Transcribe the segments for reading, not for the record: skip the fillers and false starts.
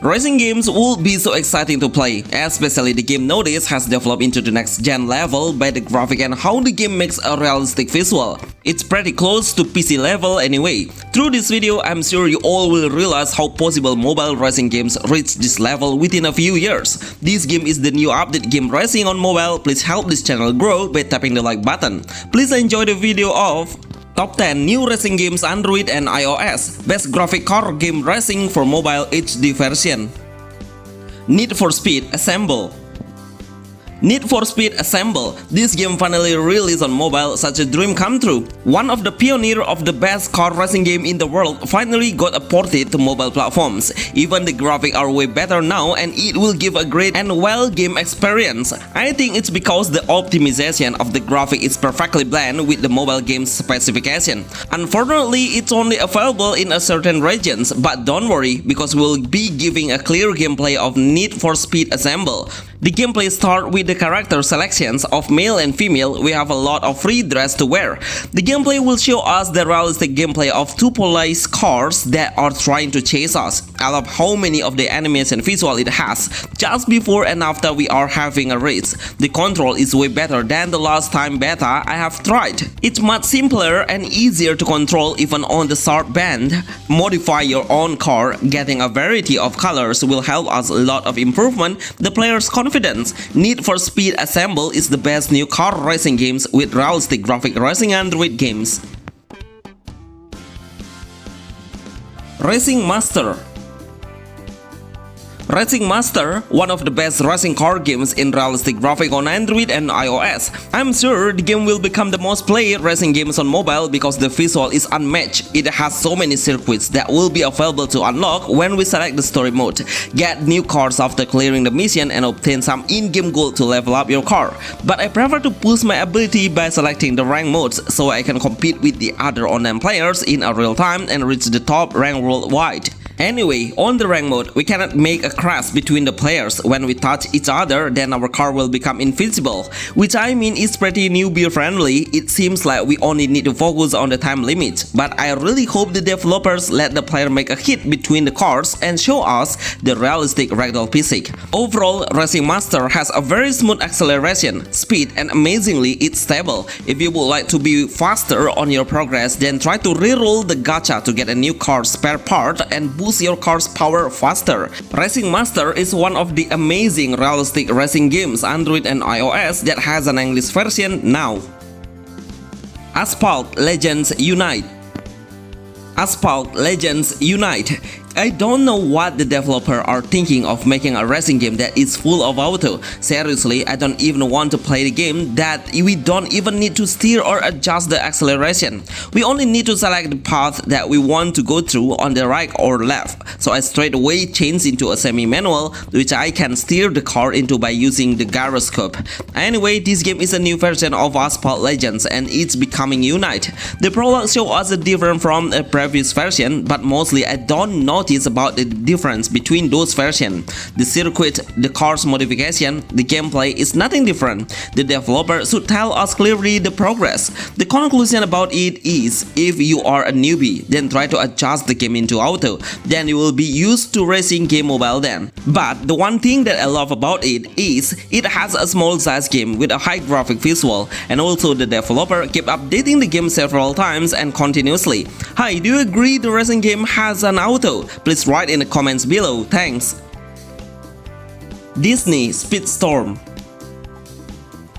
Racing games will be so exciting to play, especially the game nowadays has developed into the next gen level by the graphic and how the game makes a realistic visual. It's pretty close to PC level anyway. Through this video, I'm sure you all will realize how possible mobile racing games reach this level within a few years. This game is the new update game racing on mobile. Please help this channel grow by tapping the like button. Please enjoy the video of Top 10 New Racing Games Android and iOS. Best Graphic Car Game Racing for Mobile HD Version. Need for Speed Assemble. Need for Speed Assemble. This game finally released on mobile, such a dream come true. One of the pioneers of the best car racing game in the world finally got ported to mobile platforms. Even the graphics are way better now and it will give a great and well game experience. I think it's because the optimization of the graphic is perfectly blend with the mobile game's specification. Unfortunately, it's only available in a certain regions, but don't worry because we'll be giving a clear gameplay of Need for Speed Assemble. The gameplay starts with the character selections of male and female. We have a lot of free dress to wear. The gameplay will show us the realistic gameplay of two police cars that are trying to chase us. I love how many of the animation visual it has. Just before and after we are having a race, the control is way better than the last time beta I have tried. It's much simpler and easier to control even on the start band. Modify your own car. Getting a variety of colors will help us a lot of improvement the player's confidence. Need for Speed Assemble is the best new car racing games with realistic graphic racing Android games. Racing Master. Racing Master, one of the best racing car games in realistic graphic on Android and iOS. I'm sure the game will become the most played racing games on mobile because the visual is unmatched. It has so many circuits that will be available to unlock when we select the story mode. Get new cars after clearing the mission and obtain some in-game gold to level up your car. But I prefer to push my ability by selecting the rank modes so I can compete with the other online players in a real time and reach the top rank worldwide. Anyway, on the rank mode, we cannot make a crash between the players. When we touch each other, then our car will become invincible, which I mean is pretty newbie friendly. It seems like we only need to focus on the time limit, but I really hope the developers let the player make a hit between the cars and show us the realistic ragdoll physics. Overall, Racing Master has a very smooth acceleration, speed, and amazingly it's stable. If you would like to be faster on your progress, then try to reroll the gacha to get a new car spare part and boost your car's power faster. Racing Master is one of the amazing realistic racing games Android and iOS that has an English version now. Asphalt Legends Unite. Asphalt Legends Unite. I don't know what the developers are thinking of making a racing game that is full of auto. Seriously, I don't even want to play the game that we don't even need to steer or adjust the acceleration. We only need to select the path that we want to go through on the right or left. So I straight away changed into a semi-manual, which I can steer the car into by using the gyroscope. Anyway, this game is a new version of Asphalt Legends and it's becoming Unite. The prologue shows us a different from a previous version, but mostly I don't notice about the difference between those versions. The circuit, the car's modification, the gameplay is nothing different. The developer should tell us clearly the progress. The conclusion about it is, if you are a newbie, then try to adjust the game into auto. Then you will be used to racing game mobile then. But the one thing that I love about it is, it has a small size game with a high graphic visual, and also the developer keep updating the game several times and continuously. Hi, do you agree the racing game has an auto? Please write in the comments below. Thanks. Disney Speedstorm.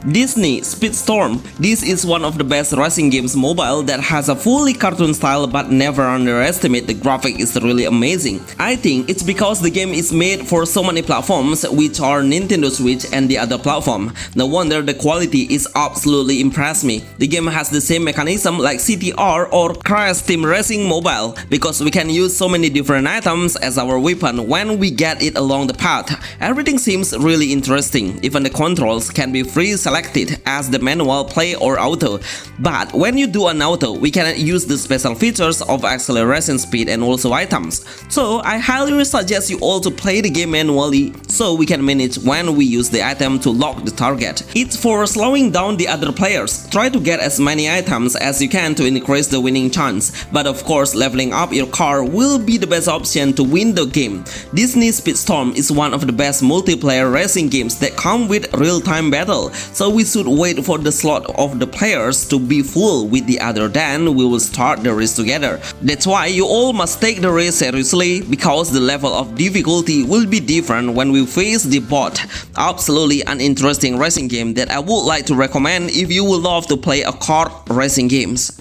Disney Speedstorm. This is one of the best racing games mobile that has a fully cartoon style, but never underestimate the graphic is really amazing. I think it's because the game is made for so many platforms, which are Nintendo Switch and the other platform. No wonder the quality is absolutely impressed me. The game has the same mechanism like CTR or Crash Team Racing Mobile, because we can use so many different items as our weapon when we get it along the path. Everything seems really interesting. Even the controls can be free selected as the manual, play or auto. But when you do an auto, we cannot use the special features of acceleration, speed and also items. So I highly suggest you all to play the game manually so we can manage when we use the item to lock the target. It's for slowing down the other players. Try to get as many items as you can to increase the winning chance, but of course leveling up your car will be the best option to win the game. Disney Speedstorm is one of the best multiplayer racing games that come with real-time battle, so we should wait for the slot of the players to be full with the other, then we will start the race together. That's why you all must take the race seriously, because the level of difficulty will be different when we face the bot. Absolutely an interesting racing game that I would like to recommend if you would love to play a car racing games.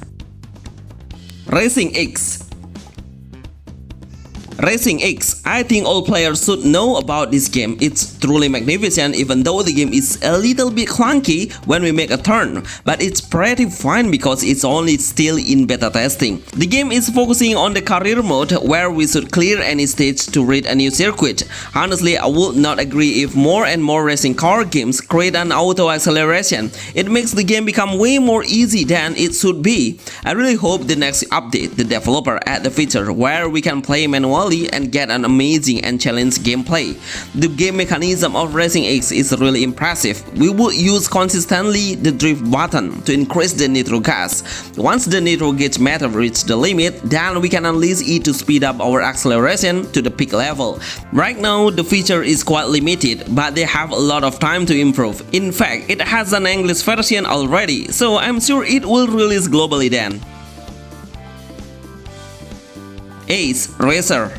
Racing X. Racing X, I think all players should know about this game. It's truly magnificent even though the game is a little bit clunky when we make a turn, but it's pretty fun because it's only still in beta testing. The game is focusing on the career mode where we should clear any stage to reach a new circuit. Honestly, I would not agree if more and more racing car games create an auto acceleration. It makes the game become way more easy than it should be. I really hope the next update, the developer add the feature where we can play manually and get an amazing and challenging gameplay. The game mechanism of Racing X is really impressive. We would use consistently the drift button to increase the nitro gas. Once the nitro gauge meter reaches the limit, then we can unleash it to speed up our acceleration to the peak level. Right now the feature is quite limited, but they have a lot of time to improve. In fact, it has an English version already, so I'm sure it will release globally then. Ace Racer.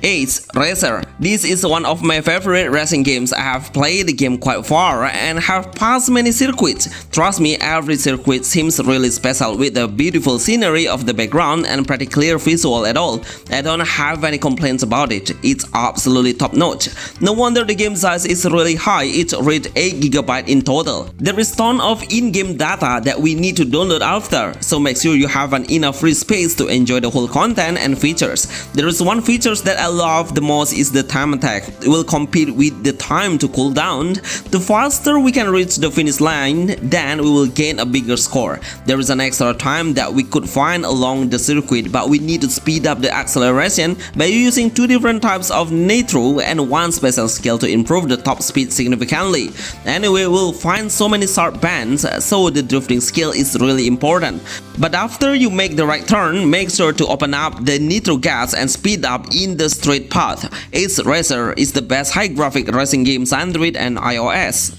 Ace Racer. This is one of my favorite racing games. I have played the game quite far and have passed many circuits. Trust me, every circuit seems really special with the beautiful scenery of the background and pretty clear visual at all. I don't have any complaints about it. It's absolutely top notch. No wonder the game size is really high. It reached 8GB in total. There is ton of in-game data that we need to download after, so make sure you have enough free space to enjoy the whole content and features. There is one feature that I love the most is the time attack. It will compete with the time to cool down. The faster we can reach the finish line, then we will gain a bigger score. There is an extra time that we could find along the circuit, but we need to speed up the acceleration by using two different types of nitro and one special skill to improve the top speed significantly. Anyway, we'll find so many sharp bends, so the drifting skill is really important. But after you make the right turn, make sure to open up the nitro gas and speed up in the straight path. Ace Racer is the best high graphic racing games on Android and iOS.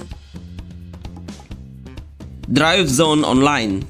Drive Zone Online.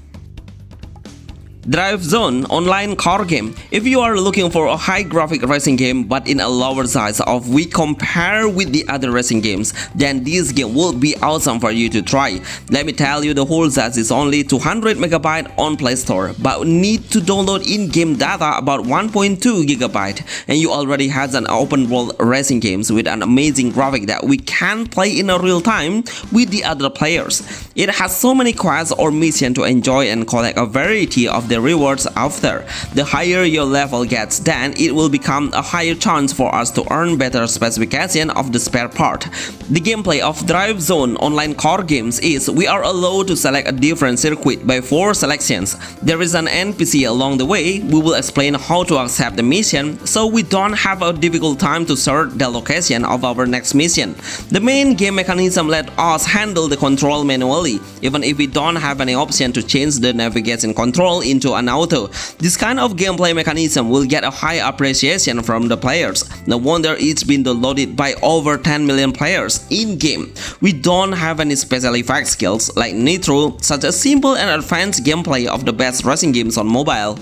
Drive Zone online car game. If you are looking for a high graphic racing game but in a lower size of we compare with the other racing games, then this game will be awesome for you to try. Let me tell you, the whole size is only 200MB on Play Store, but need to download in-game data about 1.2GB, and you already has an open world racing games with an amazing graphic that we can play in a real time with the other players. It has so many quests or missions to enjoy and collect a variety of the rewards after. The higher your level gets, then it will become a higher chance for us to earn better specification of the spare part. The gameplay of Drive Zone online car games is we are allowed to select a different circuit by 4 selections. There is an NPC along the way. We will explain how to accept the mission so we don't have a difficult time to search the location of our next mission. The main game mechanism let us handle the control manually, even if we don't have any option to change the navigation control into an auto. This kind of gameplay mechanism will get a high appreciation from the players. No wonder it's been downloaded by over 10 million players in-game. We don't have any special effect skills like Nitro, such a simple and advanced gameplay of the best racing games on mobile.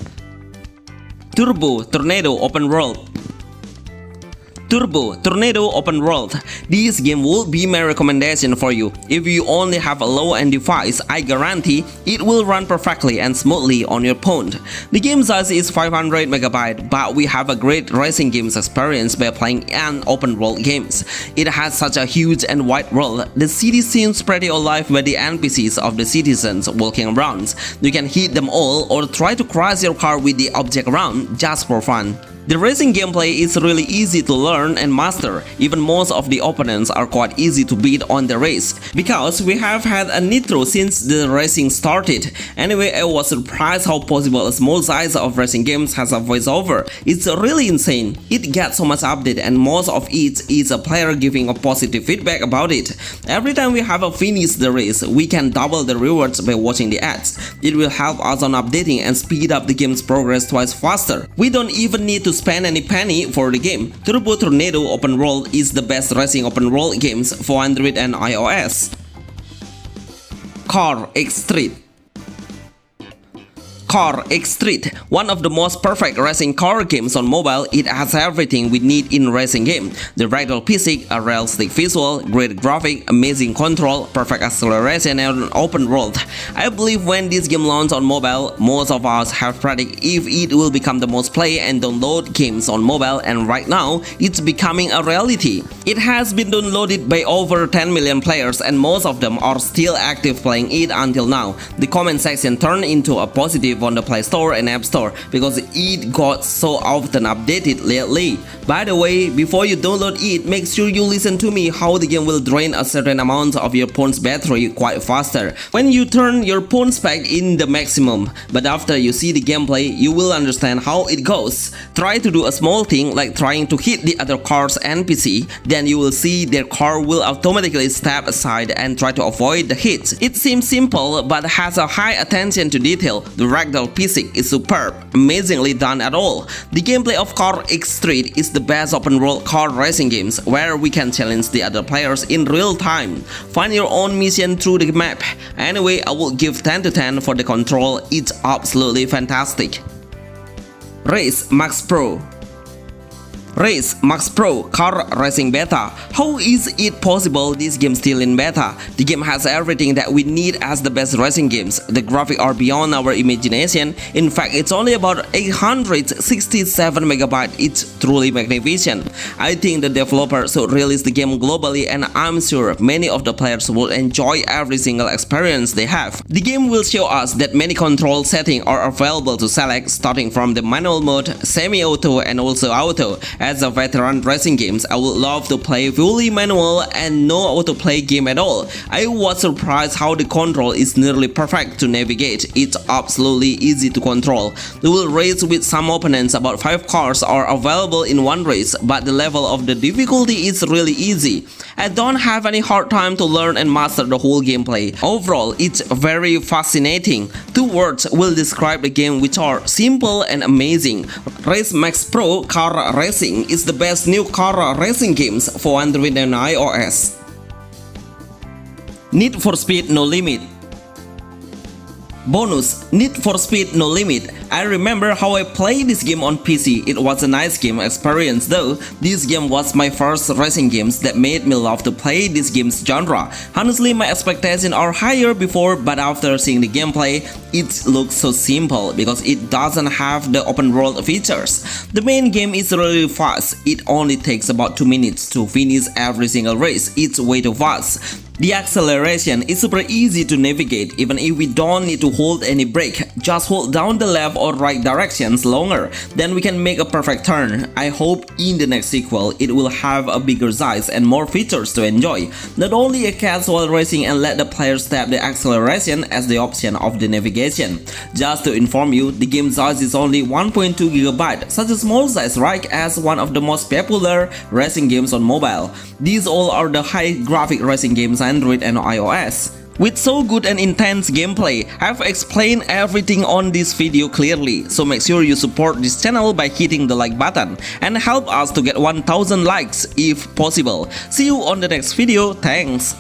Turbo Tornado Open World. Turbo Tornado Open World. This game will be my recommendation for you. If you only have a low-end device, I guarantee it will run perfectly and smoothly on your phone. The game size is 500MB, but we have a great racing games experience by playing an open world games. It has such a huge and wide world. The city seems pretty alive by the NPCs of the citizens walking around. You can hit them all or try to crash your car with the object around just for fun. The racing gameplay is really easy to learn and master. Even most of the opponents are quite easy to beat on the race, because we have had a nitro since the racing started. Anyway, I was surprised how possible a small size of racing games has a voiceover. It's really insane. It gets so much update, and most of it is a player giving a positive feedback about it. Every time we have finished the race, we can double the rewards by watching the ads. It will help us on updating and speed up the game's progress twice faster. We don't even need to spend any penny for the game. Turbo Tornado Open World is the best racing open world games for Android and iOS. CarX Street. CarX Street, one of the most perfect racing car games on mobile. It has everything we need in racing game. The ragdoll physics, a realistic visual, great graphic, amazing control, perfect acceleration, and an open world. I believe when this game launched on mobile, most of us have predicted if it will become the most played and downloaded games on mobile, and right now, it's becoming a reality. It has been downloaded by over 10 million players, and most of them are still active playing it until now. The comment section turned into a positive on the Play Store and App Store because it got so often updated lately. By the way, before you download it, make sure you listen to me how the game will drain a certain amount of your phone's battery quite faster when you turn your phone spec in the maximum. But after you see the gameplay, you will understand how it goes. Try to do a small thing like trying to hit the other car's NPC, then you will see their car will automatically step aside and try to avoid the hits. It seems simple but has a high attention to detail. The ragdoll physics is superb, amazingly done at all. The gameplay of CarX Street is the best open world car racing games where we can challenge the other players in real time. Find your own mission through the map. Anyway, I will give 10 to 10 for the control. It's absolutely fantastic. Race Max Pro. Race Max Pro Car Racing Beta. How is it possible this game still in beta? The game has everything that we need as the best racing games. The graphics are beyond our imagination. In fact, it's only about 867 MB. It's truly magnificent. I think the developer should release the game globally, and I'm sure many of the players will enjoy every single experience they have. The game will show us that many control settings are available to select, starting from the manual mode, semi-auto, and also auto. As a veteran racing games, I would love to play fully manual and no autoplay game at all. I was surprised how the control is nearly perfect to navigate. It's absolutely easy to control. We will race with some opponents. About 5 cars are available in one race, but the level of the difficulty is really easy. I don't have any hard time to learn and master the whole gameplay. Overall, it's very fascinating. 2 words will describe the game, which are simple and amazing. Race Max Pro Car Racing is the best new car racing games for Android and iOS. Need for Speed No Limit. Bonus: Need for Speed No Limit. I remember how I played this game on PC. It was a nice game experience though. This game was my first racing games that made me love to play this game's genre. Honestly, my expectations are higher before, but after seeing the gameplay, it looks so simple because it doesn't have the open world features. The main game is really fast. It only takes about 2 minutes to finish every single race. It's way too fast. The acceleration is super easy to navigate. Even if we don't need to hold any brake, just hold down the left or right directions longer, then we can make a perfect turn. I hope in the next sequel it will have a bigger size and more features to enjoy. Not only a casual racing and let the players tap the acceleration as the option of the navigation. Just to inform you, the game size is only 1.2 GB, such a small size, right, as one of the most popular racing games on mobile. These all are the high graphic racing games Android and iOS. With so good and intense gameplay, I've explained everything on this video clearly, so make sure you support this channel by hitting the like button and help us to get 1000 likes if possible. See you on the next video, thanks!